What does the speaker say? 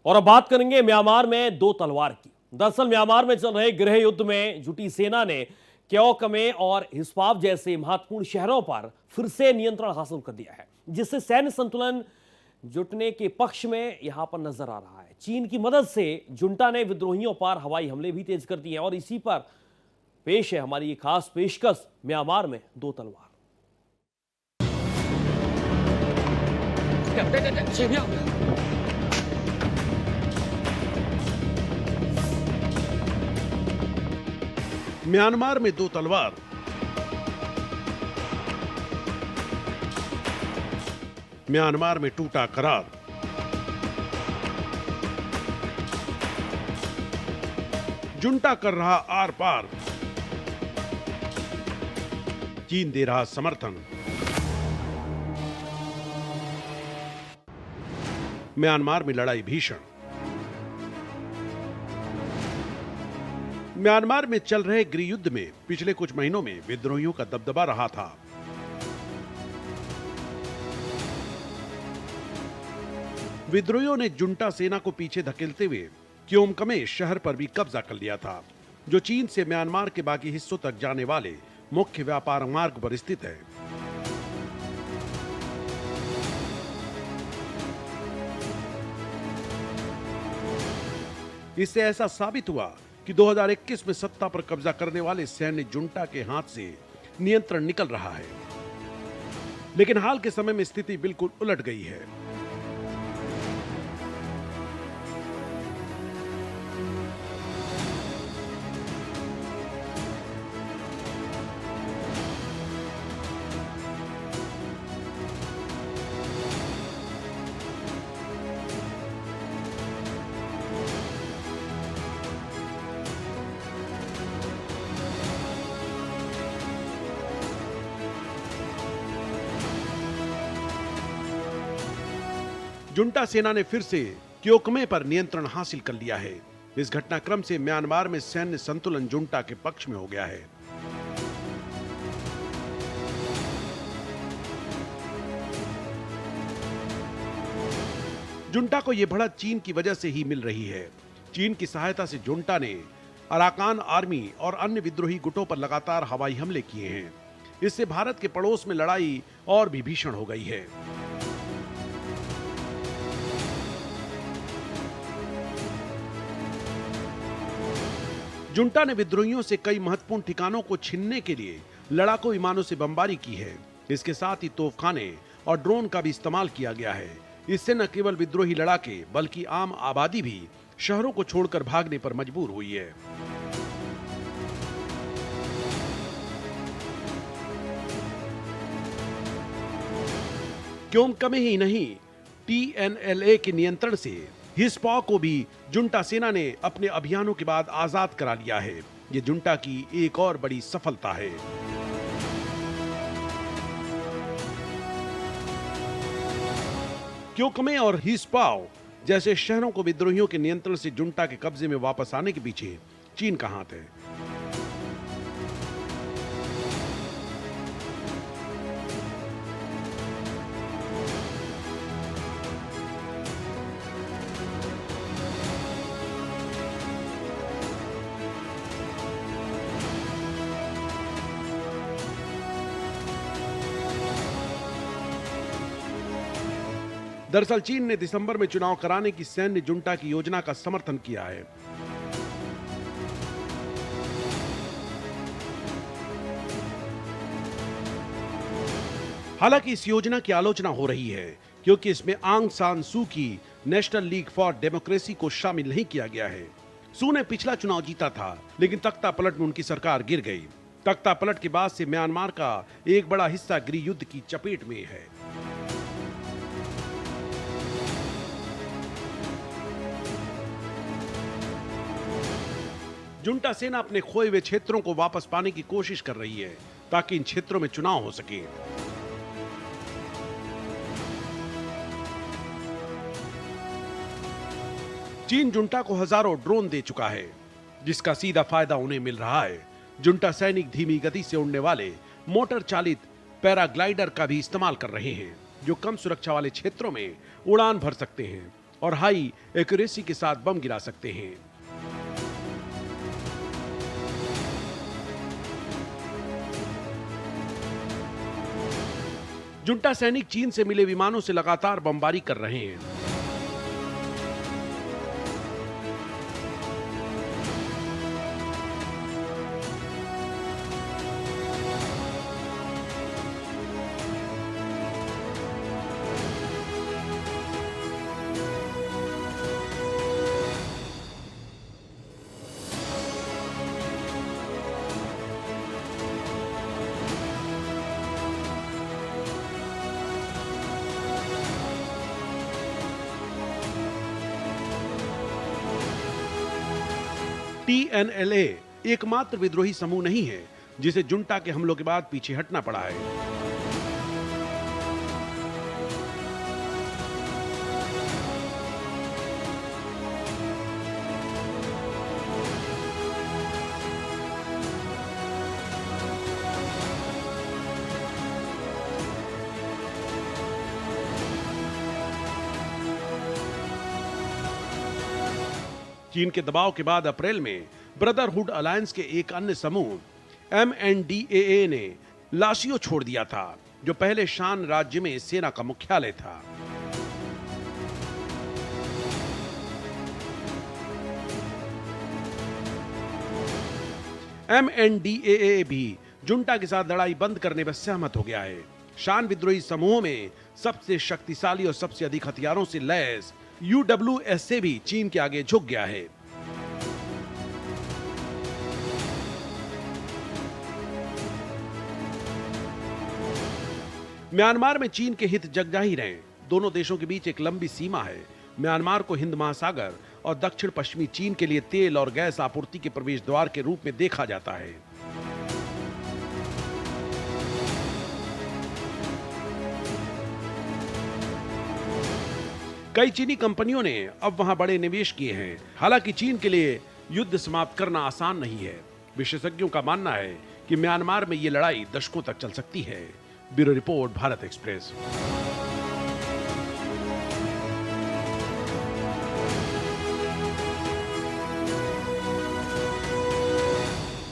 और अब बात करेंगे म्यांमार में दो तलवार की। दरअसल म्यांमार में चल रहे गृह युद्ध में जुटी सेना ने क्यो कमे और हिस्पाव जैसे महत्वपूर्ण शहरों पर फिर से नियंत्रण हासिल कर दिया है, जिससे सैन्य संतुलन जुटने के पक्ष में यहां पर नजर आ रहा है। चीन की मदद से जुंटा ने विद्रोहियों पर हवाई हमले भी तेज कर दिए हैं और इसी पर पेश है हमारी ये खास पेशकश, म्यांमार में दो तलवार। म्यांमार में दो तलवार। म्यांमार में टूटा करार। जुंटा कर रहा आर पार। चीन दे रहा समर्थन। म्यांमार में लड़ाई भीषण। म्यांमार में चल रहे गृह युद्ध में पिछले कुछ महीनों में विद्रोहियों का दबदबा रहा था। विद्रोहियों ने जुंटा सेना को पीछे धकेलते हुए क्योमकमे शहर पर भी कब्जा कर लिया था, जो चीन से म्यांमार के बाकी हिस्सों तक जाने वाले मुख्य व्यापार मार्ग पर स्थित है। इससे ऐसा साबित हुआ कि 2021 में सत्ता पर कब्जा करने वाले सैन्य जुंटा के हाथ से नियंत्रण निकल रहा है। लेकिन हाल के समय में स्थिति बिल्कुल उलट गई है। जुंटा सेना ने फिर से क्योकमे पर नियंत्रण हासिल कर लिया है। इस घटनाक्रम से म्यांमार में सैन्य संतुलन जुंटा के पक्ष में हो गया है। जुंटा को यह बढ़त चीन की वजह से ही मिल रही है। चीन की सहायता से जुंटा ने अराकान आर्मी और अन्य विद्रोही गुटों पर लगातार हवाई हमले किए हैं। इससे भारत के पड़ोस में लड़ाई और भी भीषण हो गई है। जुंटा ने विद्रोहियों से कई महत्वपूर्ण ठिकानों को छीनने के लिए लड़ाकू विमानों से बमबारी की है। इसके साथ ही तोपखाने और ड्रोन का भी इस्तेमाल किया गया है। इससे न केवल विद्रोही लड़ाके बल्कि आम आबादी भी शहरों को छोड़कर भागने पर मजबूर हुई है। क्योमकमे ही नहीं, TNLA के नियंत्रण से हिस्पा को भी जुंटा सेना ने अपने अभियानों के बाद आजाद करा लिया है। ये जुंटा की एक और बड़ी सफलता है। क्योकमे और हिस्पा जैसे शहरों को विद्रोहियों के नियंत्रण से जुंटा के कब्जे में वापस आने के पीछे चीन का हाथ है। दरअसल चीन ने दिसंबर में चुनाव कराने की सैन्य जुंटा की योजना का समर्थन किया है। हालांकि इस योजना की आलोचना हो रही है क्योंकि इसमें आंग सान सू की नेशनल लीग फॉर डेमोक्रेसी को शामिल नहीं किया गया है। सू ने पिछला चुनाव जीता था, लेकिन तख्ता पलट में उनकी सरकार गिर गई। तख्ता पलट के बाद से म्यांमार का एक बड़ा हिस्सा गृह युद्ध की चपेट में है। जुंटा सेना अपने खोए हुए क्षेत्रों को वापस पाने की कोशिश कर रही है ताकि इन क्षेत्रों में चुनाव हो सके। चीन जुंटा को हजारों ड्रोन दे चुका है, जिसका सीधा फायदा उन्हें मिल रहा है। जुंटा सैनिक धीमी गति से उड़ने वाले मोटर चालित पैराग्लाइडर का भी इस्तेमाल कर रहे हैं, जो कम सुरक्षा वाले क्षेत्रों में उड़ान भर सकते हैं और हाई एक्यूरेसी के साथ बम गिरा सकते हैं। जुंटा सैनिक चीन से मिले विमानों से लगातार बमबारी कर रहे हैं। TNLA एकमात्र विद्रोही समूह नहीं है जिसे जुंटा के हमलों के बाद पीछे हटना पड़ा है। चीन के दबाव के बाद अप्रैल में ब्रदरहुड अलायंस के एक अन्य समूह MNDAA ने लासियो छोड़ दिया था, जो पहले शान राज्य में सेना का मुख्यालय था। MNDAA भी जुंटा के साथ लड़ाई बंद करने पर सहमत हो गया है। शान विद्रोही समूहों में सबसे शक्तिशाली और सबसे अधिक हथियारों से लैस UWSA भी चीन के आगे झुक गया है। म्यांमार में चीन के हित जगजाहिर हैं। दोनों देशों के बीच एक लंबी सीमा है। म्यांमार को हिंद महासागर और दक्षिण पश्चिमी चीन के लिए तेल और गैस आपूर्ति के प्रवेश द्वार के रूप में देखा जाता है। कई चीनी कंपनियों ने अब वहां बड़े निवेश किए हैं। हालांकि चीन के लिए युद्ध समाप्त करना आसान नहीं है। विशेषज्ञों का मानना है कि म्यांमार में ये लड़ाई दशकों तक चल सकती है। Bureau report, Bharat express.